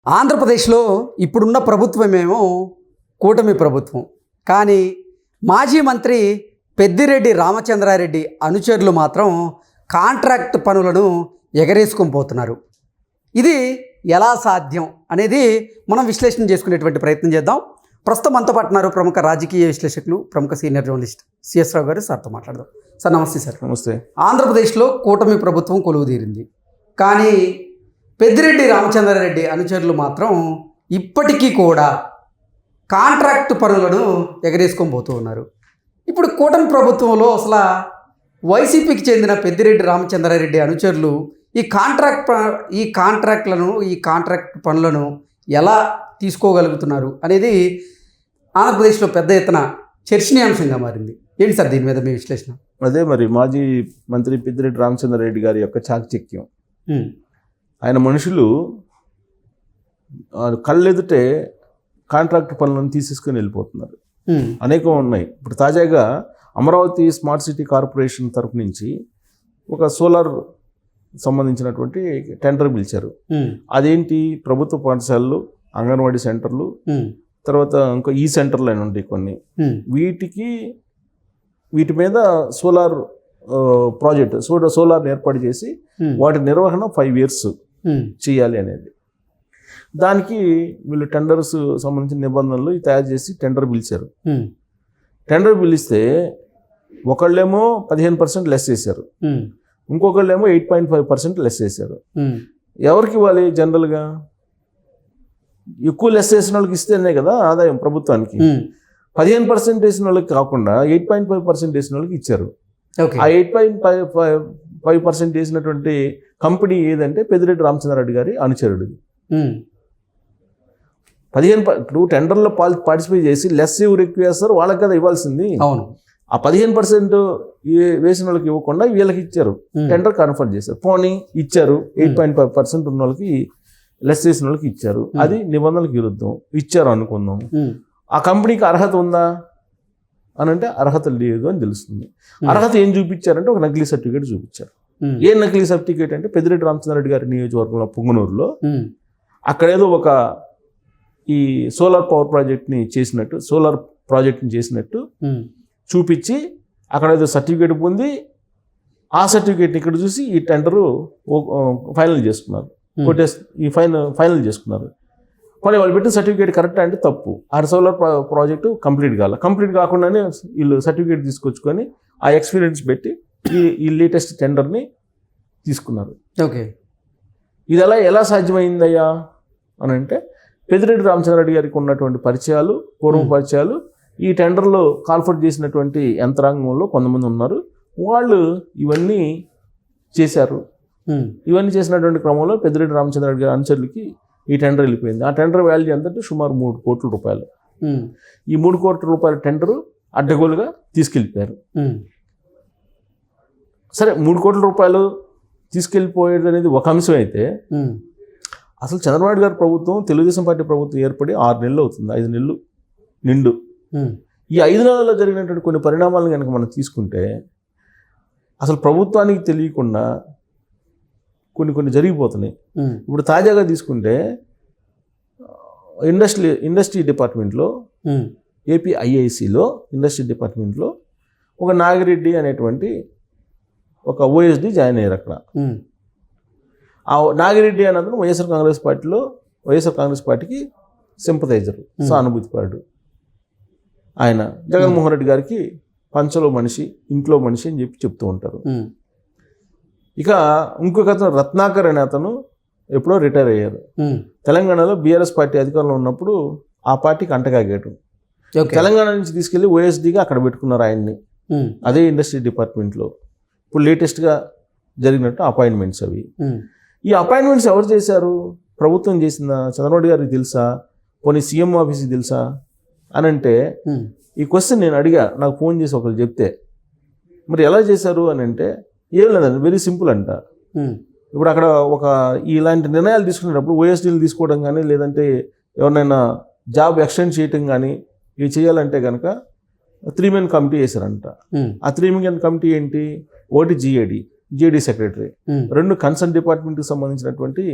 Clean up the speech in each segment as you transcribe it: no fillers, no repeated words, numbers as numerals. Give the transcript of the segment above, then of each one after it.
ఆంధ్రప్రదేశ్లో ఇప్పుడున్న ప్రభుత్వమేమో కూటమి ప్రభుత్వం. కానీ మాజీ మంత్రి పెద్దిరెడ్డి రామచంద్రారెడ్డి అనుచరులు మాత్రం కాంట్రాక్ట్ పనులను ఎగరేసుకొని పోతున్నారు. ఇది ఎలా సాధ్యం అనేది మనం విశ్లేషణ చేసుకునేటువంటి ప్రయత్నం చేద్దాం. ప్రస్తుతం మనతో పాటు ఉన్నారు ప్రముఖ రాజకీయ విశ్లేషకులు, ప్రముఖ సీనియర్ జర్నలిస్ట్ సిఎస్ రావు గారు. సార్తో మాట్లాడదాం. సార్ నమస్తే. సార్ నమస్తే. ఆంధ్రప్రదేశ్లో కూటమి ప్రభుత్వం కొలువుదీరింది. కానీ పెద్దిరెడ్డి రామచంద్రారెడ్డి అనుచరులు మాత్రం ఇప్పటికీ కూడా కాంట్రాక్ట్ పనులను ఎగరేసుకొని పోతూ ఉన్నారు. ఇప్పుడు కూటమి ప్రభుత్వంలో అసలు వైసీపీకి చెందిన పెద్దిరెడ్డి రామచంద్రారెడ్డి అనుచరులు ఈ కాంట్రాక్ట్ పనులను ఎలా తీసుకోగలుగుతున్నారు అనేది ఆంధ్రప్రదేశ్లో పెద్ద ఎత్తున చర్చనీయాంశంగా మారింది. ఏంటి సార్ దీని మీద మీ విశ్లేషణ? అదే మరి మాజీ మంత్రి పెద్దిరెడ్డి రామచంద్రారెడ్డి గారి యొక్క చాకచక్యం. ఆయన మనుషులు కళ్ళెదుటే కాంట్రాక్ట్ పనులను తీసేసుకొని వెళ్ళిపోతున్నారు. అనేకం ఉన్నాయి. ఇప్పుడు తాజాగా అమరావతి స్మార్ట్ సిటీ కార్పొరేషన్ తరపు నుంచి ఒక సోలార్ సంబంధించినటువంటి టెండర్ పిలిచారు. అదేంటి, ప్రభుత్వ పాఠశాలలు, అంగన్వాడీ సెంటర్లు, తర్వాత ఇంకా ఈ సెంటర్లు అని ఉంటాయి కొన్ని, వీటి మీద సోలార్ ప్రాజెక్ట్ సోలార్ని ఏర్పాటు చేసి వాటి నిర్వహణ 5 years చేయాలి అనేది. దానికి వీళ్ళు టెండర్స్ సంబంధించిన నిబంధనలు తయారు చేసి టెండర్ పిలిచారు. టెండర్ పిలిస్తే ఒకళ్ళేమో 15% లెస్ చేశారు, ఇంకొకళ్ళేమో 8.5% లెస్ చేశారు. ఎవరికి ఇవ్వాలి? జనరల్గా ఎక్కువ లెస్ చేసిన వాళ్ళకి ఇస్తేనే కదా ఆదాయం ప్రభుత్వానికి. 15% వేసిన వాళ్ళకి కాకుండా 8.5% వేసిన వాళ్ళకి ఇచ్చారు. ఆ 8.5% వేసినటువంటి కంపెనీ ఏదంటే పెద్దిరెడ్డి రామచంద్రారెడ్డి గారి అనుచరుడు. 15 టెండర్లో పార్టిసిపేట్ చేసి లెస్ ఎవరు ఎక్కువ వేస్తారు వాళ్ళకి కదా ఇవ్వాల్సింది. అవును. ఆ 15% వేసిన వాళ్ళకి ఇవ్వకుండా వీళ్ళకి ఇచ్చారు, టెండర్ కన్ఫర్మ్ చేశారు. పోనీ ఇచ్చారు, 8.5% ఉన్న వాళ్ళకి లెస్ చేసిన వాళ్ళకి ఇచ్చారు. అది నిబంధనలకు విరుద్ధం. ఇచ్చారు అనుకుందాం. ఆ కంపెనీకి అర్హత ఉందా అని అంటే అర్హత లేదు అని తెలుస్తుంది. అర్హత ఏం చూపించారంటే ఒక నకిలీ సర్టిఫికేట్ చూపించారు. ఏ నకిలీ సర్టిఫికేట్ అంటే పెద్దిరెడ్డి రామచంద్రారెడ్డి గారి నియోజకవర్గంలో పుంగనూరులో అక్కడేదో ఒక ఈ సోలార్ ప్రాజెక్ట్ని చేసినట్టు చూపించి అక్కడ ఏదో సర్టిఫికేట్ పొంది ఆ సర్టిఫికేట్ని ఇక్కడ చూసి ఈ టెండరు ఫైనల్ చేసుకున్నారు. ఫైనల్ చేసుకున్నారు. కానీ వాళ్ళు పెట్టిన సర్టిఫికేట్ కరెక్ట్ అంటే తప్పు. ఆ సోలార్ ప్రాజెక్టు కంప్లీట్ కాకుండానే వీళ్ళు సర్టిఫికేట్ తీసుకొచ్చుకొని ఆ ఎక్స్పీరియన్స్ పెట్టి ఈ లేటెస్ట్ టెండర్ని తీసుకున్నారు. ఓకే, ఇది ఎలా సాధ్యమైందయ్యా అని అంటే పెద్దిరెడ్డి రామచంద్రారెడ్డి గారికి ఉన్నటువంటి పరిచయాలు, పూర్వ పరిచయాలు, ఈ టెండర్లో కాల్ఫర్ చేసినటువంటి యంత్రాంగంలో కొంతమంది ఉన్నారు. వాళ్ళు ఇవన్నీ చేశారు. ఇవన్నీ చేసినటువంటి క్రమంలో పెద్దిరెడ్డి రామచంద్రారెడ్డి గారి అనుచరులకి ఈ టెండర్ వెళ్ళిపోయింది. ఆ టెండర్ వాల్యూ ఎంతంటే సుమారు 3 కోట్ల రూపాయలు. ఈ 3 కోట్ల రూపాయల టెండరు అడ్డగోలుగా తీసుకెళ్ళిపోయారు. సరే, 3 కోట్ల రూపాయలు తీసుకెళ్ళిపోయేది అనేది ఒక అంశం అయితే, అసలు చంద్రబాబు గారి ప్రభుత్వం, తెలుగుదేశం పార్టీ ప్రభుత్వం ఏర్పడి 6 నెలలు అవుతుంది, 5 నెలలు నిండు. ఈ 5 నెలల్లో జరిగినటువంటి కొన్ని పరిణామాలను కనుక మనం తీసుకుంటే అసలు ప్రభుత్వానికి తెలియకుండా కొన్ని జరిగిపోతున్నాయి. ఇప్పుడు తాజాగా తీసుకుంటే ఇండస్ట్రీ డిపార్ట్మెంట్లో, ఏపీ ఐఐసిలో ఇండస్ట్రీ డిపార్ట్మెంట్లో ఒక నాగిరెడ్డి అనేటువంటి ఒక ఓఎస్డి జాయిన్ అయ్యారు అక్కడ. ఆ నాగిరెడ్డి అన్నది వైఎస్ఆర్ కాంగ్రెస్ పార్టీకి సింపథైజరు, సానుభూతిపరుడు. ఆయన జగన్మోహన్ రెడ్డి గారికి పంచలో మనిషి, ఇంట్లో మనిషి అని చెప్తూ ఉంటారు. ఇక ఇంకొక అతను రత్నాకర్ అనే అతను ఎప్పుడో రిటైర్ అయ్యారు. తెలంగాణలో బీఆర్ఎస్ పార్టీ అధికారంలో ఉన్నప్పుడు ఆ పార్టీకి అంటగాగాడు. తెలంగాణ నుంచి తీసుకెళ్లి ఓఎస్డీగా అక్కడ పెట్టుకున్నారు ఆయన్ని, అదే ఇండస్ట్రీ డిపార్ట్మెంట్లో. ఇప్పుడు లేటెస్ట్గా జరిగినట్టు అపాయింట్మెంట్స్ అవి. ఈ అపాయింట్మెంట్స్ ఎవరు చేశారు? ప్రభుత్వం చేసిందా? చంద్రబాబు గారికి తెలుసా? పోనీ సీఎం ఆఫీస్కి తెలుసా అని అంటే ఈ క్వశ్చన్ నేను అడిగా, నాకు ఫోన్ చేసి ఒకరు చెప్తే. మరి ఎలా చేశారు అని అంటే ఏం లేదండి, వెరీ సింపుల్ అంట. ఇప్పుడు అక్కడ ఇలాంటి నిర్ణయాలు తీసుకునేటప్పుడు ఓఎస్డీలు తీసుకోవడం కానీ, లేదంటే ఎవరినైనా జాబ్ ఎక్స్టెండ్ చేయటం కానీ ఇవి చేయాలంటే కనుక 3-man కమిటీ వేశారంట. ఆ 3-man కమిటీ ఏంటి? ఒకటి జిఏడి సెక్రటరీ, 2 కన్సర్న్ డిపార్ట్మెంట్కి సంబంధించినటువంటి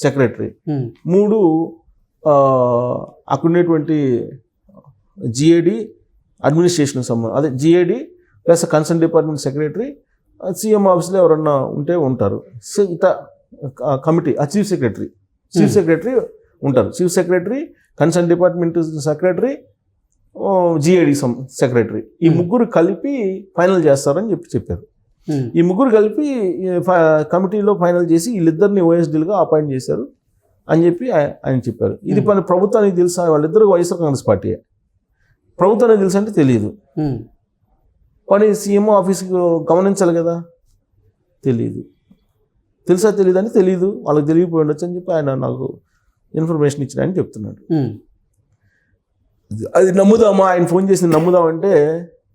సెక్రటరీ, 3 అక్కడ ఉండేటువంటి జిఏడి అడ్మినిస్ట్రేషన్ సంబంధం, అదే GAD plus concern department secretary, CM ఆఫీస్లో ఎవరన్నా ఉంటే ఉంటారు. కమిటీ చీఫ్ సెక్రటరీ ఉంటారు. Chief secretary, concern department secretary, GAD secretary, ఈ 3 కలిపి ఫైనల్ చేస్తారని చెప్పారు. ఈ 3 కలిపి కమిటీలో ఫైనల్ చేసి వీళ్ళిద్దరిని ఓఎస్డీలుగా అపాయింట్ చేశారు అని చెప్పి ఆయన చెప్పారు. ఇది ప్రభుత్వానికి తెలుసా? వాళ్ళిద్దరు వైఎస్ఆర్ కాంగ్రెస్ పార్టీ. ప్రభుత్వానికి తెలుసు అంటే తెలియదు. కానీ సీఎం ఆఫీస్కి గమనించాలి కదా, తెలియదు. తెలుసా తెలియదు అని తెలియదు, వాళ్ళకి తెలియపోయి ఉండొచ్చు అని చెప్పి ఆయన నాకు ఇన్ఫర్మేషన్ ఇచ్చినాయని చెప్తున్నాడు. అది నమ్ముదామా? ఆయన ఫోన్ చేసి నమ్ముదామంటే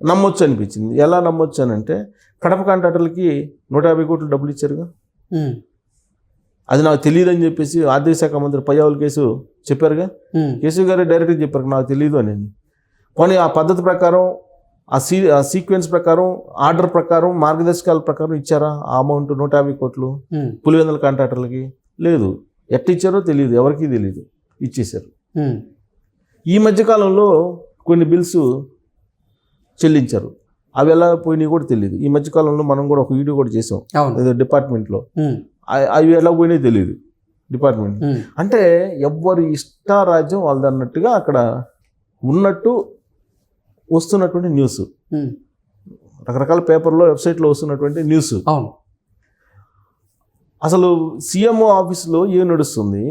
నమ్మొచ్చు అనిపించింది. ఎలా నమ్మొచ్చు అని అంటే, కడప కాంట్రాక్టర్లకి 150 కోట్లు డబ్బులు ఇచ్చారుగా, అది నాకు తెలియదు అని చెప్పేసి ఆర్థిక శాఖ మంత్రి పయ్యావుల కేసు చెప్పారుగా. కేశవ్ గారు డైరెక్ట్గా చెప్పారు నాకు తెలియదు అనేది. కానీ ఆ పద్ధతి ప్రకారం, ఆ సీక్వెన్స్ ప్రకారం, ఆర్డర్ ప్రకారం, మార్గదర్శకాల ప్రకారం ఇచ్చారా ఆ అమౌంట్ 150 కోట్లు పులివెందుల కాంట్రాక్టర్లకి? లేదు. ఎట్ట ఇచ్చారో తెలియదు, ఎవరికీ తెలియదు, ఇచ్చేశారు. ఈ మధ్యకాలంలో కొన్ని బిల్స్ చెల్లించారు, అవి ఎలా పోయినాయి కూడా తెలియదు. ఈ మధ్యకాలంలో మనం కూడా ఒక వీడియో కూడా చేసాం డిపార్ట్మెంట్లో, అవి ఎలా పోయినాయి తెలియదు డిపార్ట్మెంట్. అంటే ఎవ్వరి ఇష్టారాజ్యం వాళ్ళది అన్నట్టుగా అక్కడ ఉన్నట్టు వస్తున్నటువంటి న్యూస్, రకరకాల పేపర్లో, వెబ్సైట్లో వస్తున్నటువంటి న్యూస్. అసలు సీఎంఓ ఆఫీసులో ఏం నడుస్తుంది,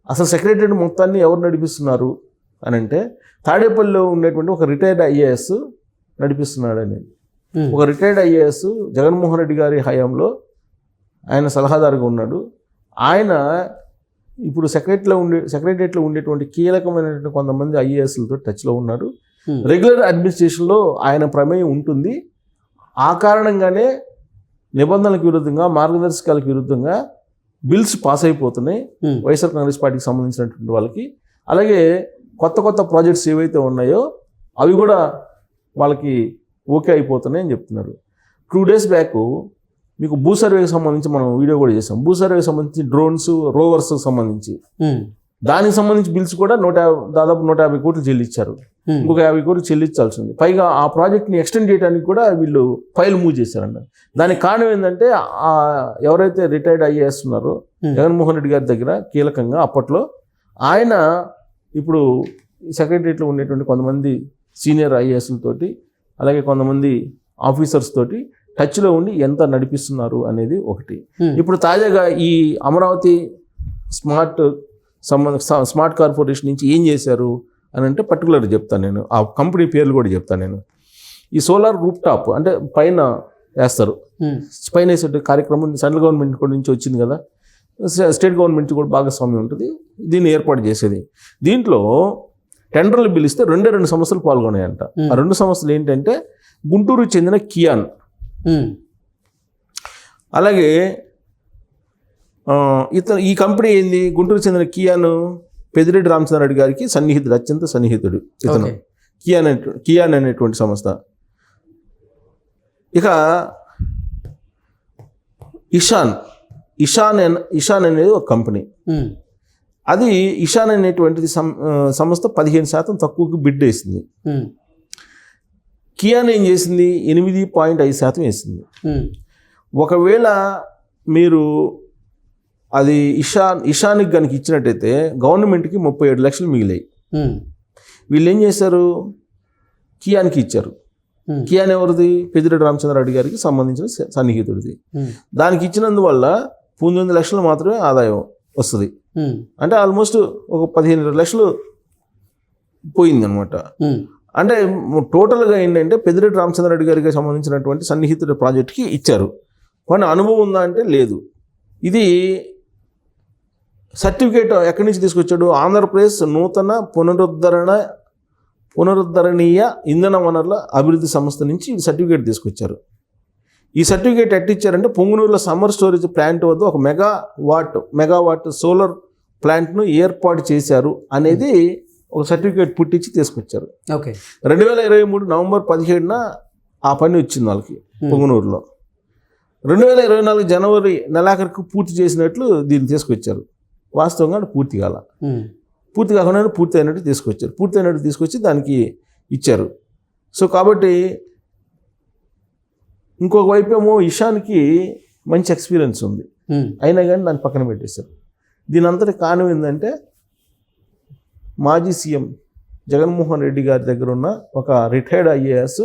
అసలు సెక్రటరీ మొత్తాన్ని ఎవరు నడిపిస్తున్నారు అని అంటే, తాడేపల్లిలో ఉండేటువంటి ఒక రిటైర్డ్ ఐఏఎస్ నడిపిస్తున్నాడు అనేది. ఒక రిటైర్డ్ ఐఏఎస్ జగన్మోహన్ రెడ్డి గారి హయాంలో ఆయన సలహాదారుగా ఉన్నాడు. ఆయన ఇప్పుడు సెక్రటరియట్లో ఉండేటువంటి కీలకమైనటువంటి కొంతమంది ఐఏఎస్లతో టచ్లో ఉన్నాడు. రెగ్యులర్ అడ్మినిస్ట్రేషన్లో ఆయన ప్రమేయం ఉంటుంది. ఆ కారణంగానే నిబంధనలకు విరుద్ధంగా, మార్గదర్శకాలకు విరుద్ధంగా బిల్స్ పాస్ అయిపోతున్నాయి వైఎస్ఆర్ కాంగ్రెస్ పార్టీకి సంబంధించినటువంటి వాళ్ళకి. అలాగే కొత్త ప్రాజెక్ట్స్ ఏవైతే ఉన్నాయో అవి కూడా వాళ్ళకి ఓకే అయిపోతున్నాయి అని చెప్తున్నారు. 2 days బ్యాక్ మీకు భూ సర్వేకి సంబంధించి మనం వీడియో కూడా చేసాం. భూ సర్వేకి సంబంధించి డ్రోన్స్, రోవర్స్ సంబంధించి, దానికి సంబంధించి బిల్స్ కూడా దాదాపు 150 కోట్లు చెల్లించారు. ఇంకొక 50 కోట్లు చెల్లించాల్సింది. పైగా ఆ ప్రాజెక్ట్ని ఎక్స్టెండ్ చేయడానికి కూడా వీళ్ళు ఫైల్ మూవ్ చేశారంట. దానికి కారణం ఏంటంటే, ఎవరైతే రిటైర్డ్ ఐఏఎస్ ఉన్నారో జగన్మోహన్ రెడ్డి గారి దగ్గర కీలకంగా అప్పట్లో, ఆయన ఇప్పుడు సెక్రటరియట్లో ఉండేటువంటి కొంతమంది సీనియర్ ఐఏఎస్లతోటి, అలాగే కొంతమంది ఆఫీసర్స్ తోటి టచ్లో ఉండి ఎంత నడిపిస్తున్నారు అనేది ఒకటి. ఇప్పుడు తాజాగా ఈ అమరావతి స్మార్ట్ కార్పొరేషన్ నుంచి ఏం చేశారు అని అంటే పర్టికులర్ చెప్తాను నేను. ఆ కంపెనీ పేర్లు కూడా చెప్తాను నేను. ఈ సోలార్ రూప్ టాప్ అంటే పైన వేస్తారు, పైన వేసే కార్యక్రమం సెంట్రల్ గవర్నమెంట్ కూడా నుంచి వచ్చింది కదా, స్టేట్ గవర్నమెంట్ కూడా భాగస్వామ్యం ఉంటుంది దీన్ని ఏర్పాటు చేసేది. దీంట్లో టెండర్లు పిలిస్తే 2 సంస్థలు పాల్గొన్నాయంట. ఆ 2 సంస్థలు ఏంటంటే గుంటూరుకు చెందిన కియాన్, అలాగే ఈ కంపెనీ ఏంది, గుంటూరుకు చెందిన కియాన్ పెద్దిరెడ్డి రామచంద్రారెడ్డి గారికి సన్నిహితుడు, అత్యంత సన్నిహితుడు ఇతను. కియాన్ అనేటువంటి సంస్థ. ఇక ఇషాన్ అనేది ఒక కంపెనీ. అది ఇషాన్ అనేటువంటిది సంస్థ 15% తక్కువకి బిడ్ వేసింది. కియాన్ ఏం చేసింది, 8.5% వేసింది. ఒకవేళ మీరు అది ఇషాన్కి కనుక ఇచ్చినట్టయితే గవర్నమెంట్కి 37 లక్షలు మిగిలాయి. వీళ్ళు ఏం చేశారు, కియాన్కి ఇచ్చారు. కియాన్ ఎవరిది, పెద్దిరెడ్డి రామచంద్రారెడ్డి గారికి సంబంధించిన సన్నిహితుడిది. దానికి ఇచ్చినందువల్ల 19 లక్షలు మాత్రమే ఆదాయం వస్తుంది. అంటే ఆల్మోస్ట్ ఒక 15 లక్షలు పోయింది అనమాట. అంటే టోటల్గా ఏంటంటే పెద్దిరెడ్డి రామచంద్రారెడ్డి గారికి సంబంధించినటువంటి సన్నిహితుడి ప్రాజెక్ట్కి ఇచ్చారు. కానీ అనుభవం ఉందా అంటే లేదు. ఇది సర్టిఫికేట్ ఎక్కడి నుంచి తీసుకొచ్చాడు, ఆంధ్రప్రదేశ్ నూతన పునరుద్ధరణీయ ఇంధన వనరుల అభివృద్ధి సంస్థ నుంచి ఈ సర్టిఫికేట్ తీసుకొచ్చారు. ఈ సర్టిఫికేట్ ఎట్టిచ్చారంటే, పొంగునూరులో సమ్మర్ స్టోరేజ్ ప్లాంట్ వద్ద ఒక మెగావాట్ సోలార్ ప్లాంట్ను ఏర్పాటు చేశారు అనేది ఒక సర్టిఫికేట్ పుట్టించి తీసుకొచ్చారు. 2023 నవంబర్ 17న ఆ పని వచ్చింది వాళ్ళకి పొంగునూరులో. 2024 జనవరి నెలాఖరికి పూర్తి చేసినట్లు దీన్ని తీసుకొచ్చారు. వాస్తవంగా అది పూర్తి కాల. ఉమ్, పూర్తి కాకుండా పూర్తి అయినట్టు తీసుకొచ్చారు. పూర్తి అయినట్టు తీసుకొచ్చి దానికి ఇచ్చారు. సో కాబట్టి ఇంకొక వైపు ఏమో ఇషాన్కి మంచి ఎక్స్పీరియన్స్ ఉంది, ఉమ్, అయినా కానీ దాన్ని పక్కన పెట్టేశారు. దీని అంతటి కారణం ఏంటంటే మాజీ సీఎం జగన్మోహన్ రెడ్డి గారి దగ్గర ఉన్న ఒక రిటైర్డ్ ఐఏఎస్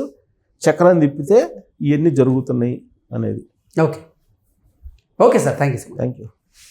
చక్రం తిప్పితే ఇవన్నీ జరుగుతున్నాయి అనేది. Okay okay sir, thank you. Thank you.